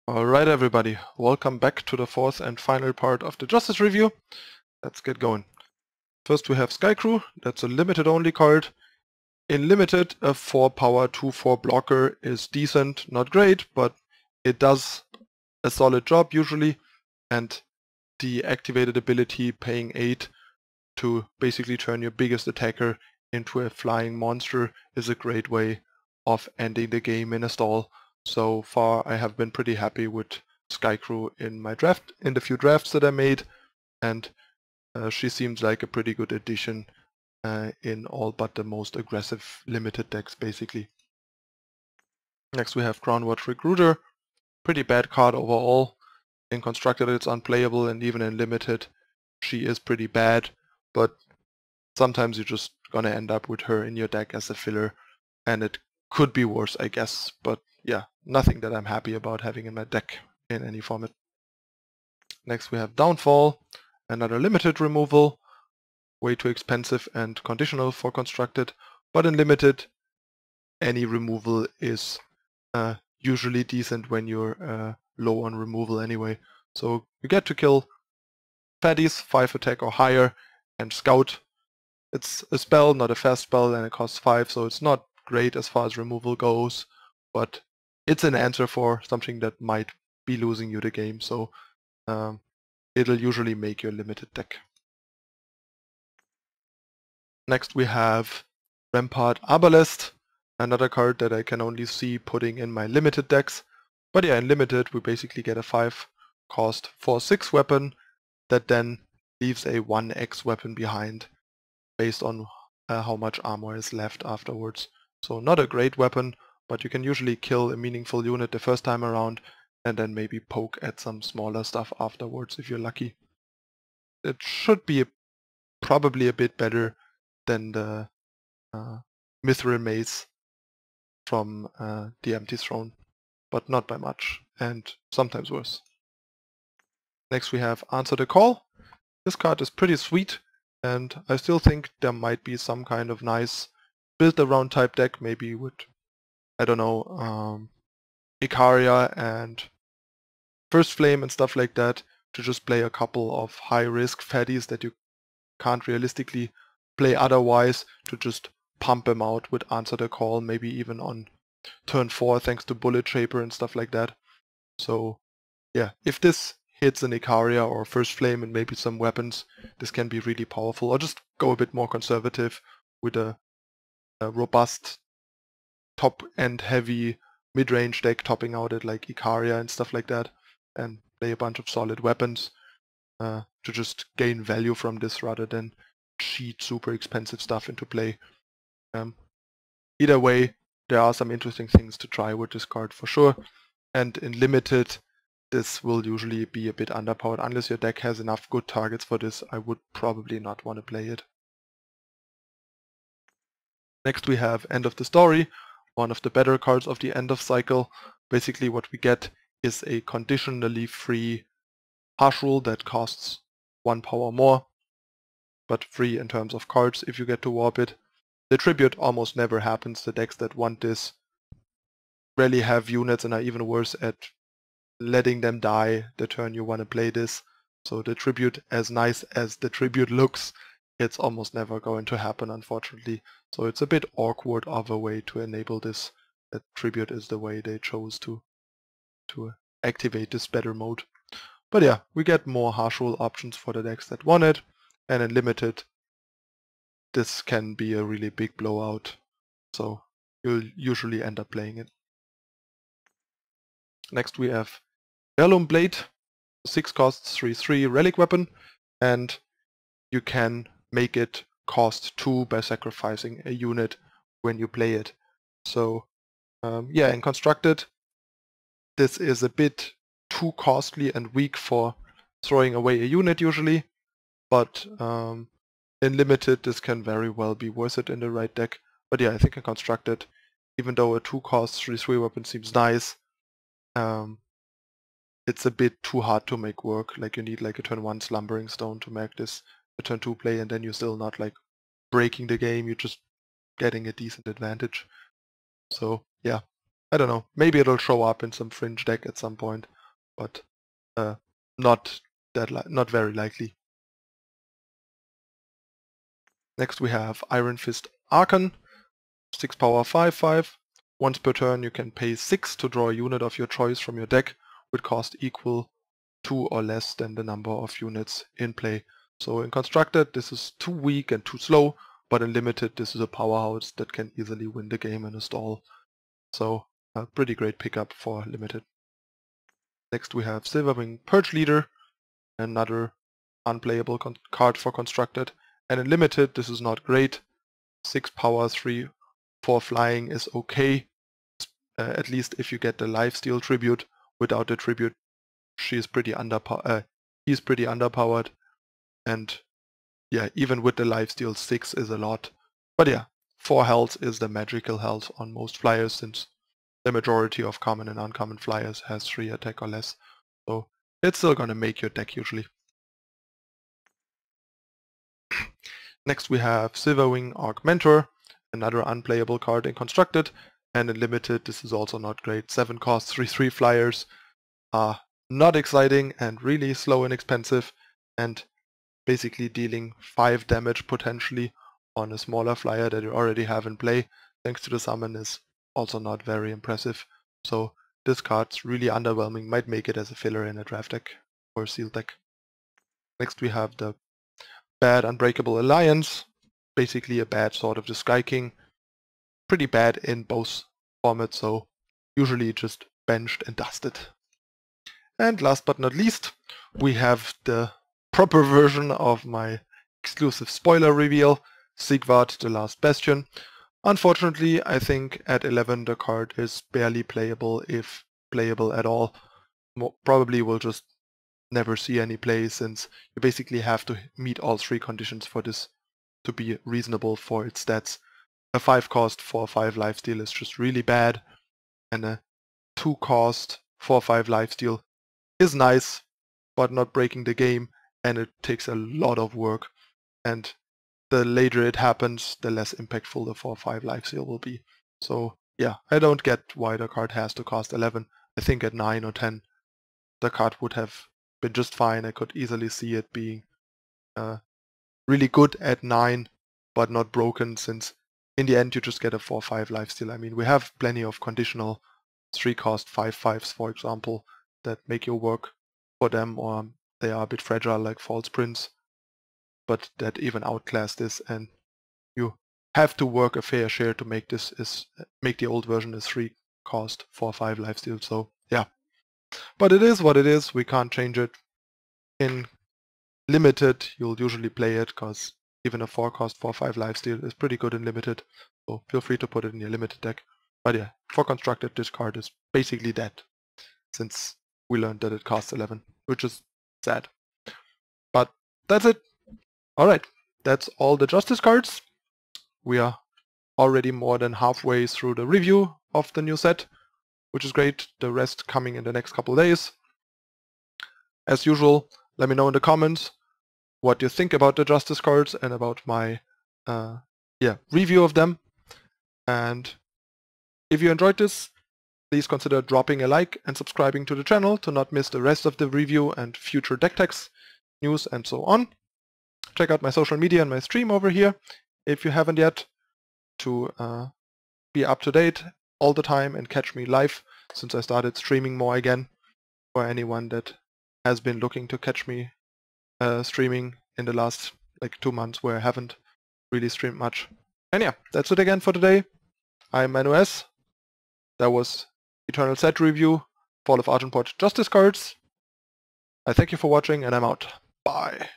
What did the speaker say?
Alright everybody, welcome back to the fourth and final part of the Justice review. Let's get going. First we have Skycrew, that's a limited only card. In limited, a 4 power 2/4 blocker is decent, not great, but it does a solid job usually, and the activated ability paying 8 to basically turn your biggest attacker into a flying monster is a great way of ending the game in a stall. So far I have been pretty happy with Skycrew in the few drafts that I made, and she seems like a pretty good addition in all but the most aggressive limited decks basically. Next we have Groundwatch Recruiter, pretty bad card overall. In Constructed it's unplayable, and even in limited she is pretty bad, but sometimes you're just gonna end up with her in your deck as a filler, and it could be worse, I guess, but yeah, nothing that I'm happy about having in my deck in any format. Next we have Downfall, another limited removal, way too expensive and conditional for Constructed, but in limited any removal is usually decent when you're low on removal anyway. So you get to kill fatties, 5 attack or higher, and Scout. It's a spell, not a fast spell, and it costs 5, so it's not great as far as removal goes, but it's an answer for something that might be losing you the game, so it'll usually make your limited deck. Next we have Rampart Arbalest, another card that I can only see putting in my limited decks. But yeah, in limited we basically get a 5 cost 4/6 weapon that then leaves a 1x weapon behind based on how much armor is left afterwards. So not a great weapon, but you can usually kill a meaningful unit the first time around and then maybe poke at some smaller stuff afterwards if you're lucky. It should be probably a bit better than the Mithril Mace from the Empty Throne, but not by much, and sometimes worse. Next we have Answer the Call. This card is pretty sweet, and I still think there might be some kind of nice build around type deck, maybe with, I don't know, Icaria and First Flame and stuff like that, to just play a couple of high risk fatties that you can't realistically play otherwise, to just pump them out with Answer the Call, maybe even on turn 4 thanks to Bullet Shaper and stuff like that. So yeah, if this hits an Icaria or First Flame and maybe some weapons, this can be really powerful. Or just go a bit more conservative with a robust top-end heavy mid-range deck topping out at like Icaria and stuff like that, and play a bunch of solid weapons to just gain value from this rather than cheat super expensive stuff into play. Either way, there are some interesting things to try with this card for sure, and in limited this will usually be a bit underpowered. Unless your deck has enough good targets for this, I would probably not want to play it. Next we have End of the Story, one of the better cards of the end of cycle. Basically what we get is a conditionally free Harsh Rule that costs 1 power more, but free in terms of cards if you get to warp it. The tribute almost never happens. The decks that want this rarely have units and are even worse at letting them die the turn you want to play this. So the tribute, as nice as the tribute looks, it's almost never going to happen, unfortunately. So it's a bit awkward of a way to enable this. That tribute is the way they chose to activate this better mode. But yeah, we get more Harsh Rule options for the decks that want it, and in limited this can be a really big blowout, so you'll usually end up playing it. Next we have Heirloom Blade, 6 costs 3/3 relic weapon, and you can make it cost 2 by sacrificing a unit when you play it. So yeah, in Constructed this is a bit too costly and weak for throwing away a unit usually, but in limited this can very well be worth it in the right deck. But yeah, I think in Constructed, even though a 2 cost 3/3 weapon seems nice, it's a bit too hard to make work. Like you need like a turn 1 Slumbering Stone to make this a turn 2 play, and then you're still not like breaking the game, you're just getting a decent advantage. So yeah, I don't know, maybe it'll show up in some fringe deck at some point, but not very likely. Next we have Iron Fist Archon, 6 power 5/5. Once per turn you can pay 6 to draw a unit of your choice from your deck with cost equal to or less than the number of units in play. So in Constructed this is too weak and too slow, but in Limited this is a powerhouse that can easily win the game in a stall. So a pretty great pickup for Limited. Next we have Silverwing Purge Leader, another unplayable card for Constructed. And in Limited this is not great. 6 power 3 for flying is okay. At least if you get the lifesteal tribute. Without the tribute he's pretty underpowered. And yeah, even with the lifesteal 6 is a lot. But yeah, 4 health is the magical health on most flyers, since the majority of common and uncommon flyers has 3 attack or less. So it's still gonna make your deck usually. Next we have Silverwing Augmentor, another unplayable card in Constructed, and in Limited this is also not great. 7 cost 3/3 flyers are not exciting and really slow and expensive, and basically dealing 5 damage potentially on a smaller flyer that you already have in play thanks to the summon is also not very impressive. So this card's really underwhelming, might make it as a filler in a draft deck or a sealed deck. Next we have the bad Unbreakable Alliance, basically a bad Sword of the Sky King. Pretty bad in both formats, so usually just benched and dusted. And last but not least, we have the proper version of my exclusive spoiler reveal, Sigvard the Last Bastion. Unfortunately, I think at 11 the card is barely playable, if playable at all. Probably will just never see any play, since you basically have to meet all 3 conditions for this to be reasonable for its stats. A 5 cost 4/5 lifesteal is just really bad, and a 2 cost 4/5 lifesteal is nice, but not breaking the game, and it takes a lot of work. And the later it happens, the less impactful the 4/5 lifesteal will be. So yeah, I don't get why the card has to cost 11. I think at 9 or 10 the card would have been just fine. I could easily see it being really good at 9, but not broken, since in the end you just get a 4/5 lifesteal. I mean, we have plenty of conditional 3 cost 5/5s, for example, that make your work for them, or they are a bit fragile like False Prince, but that even outclass this, and you have to work a fair share to make make the old version a 3 cost 4/5 lifesteal. So yeah, but it is what it is. We can't change it. In Limited you'll usually play it, because even a 4 cost 4/5 lifesteal is pretty good in Limited, so feel free to put it in your Limited deck. But yeah, for Constructed this card is basically dead, since we learned that it costs 11, which is sad. But that's it. Alright, that's all the Justice cards. We are already more than halfway through the review of the new set, which is great. The rest coming in the next couple days. As usual, let me know in the comments what you think about the Justice cards and about my review of them. And if you enjoyed this, please consider dropping a like and subscribing to the channel to not miss the rest of the review and future deck techs, news, and so on. Check out my social media and my stream over here if you haven't yet, to be up to date all the time and catch me live, since I started streaming more again, for anyone that has been looking to catch me streaming in the last 2 months where I haven't really streamed much. And yeah, that's it again for today. I'm ManuS. That was Eternal Set Review, Fall of Argenport Justice cards. I thank you for watching, and I'm out. Bye.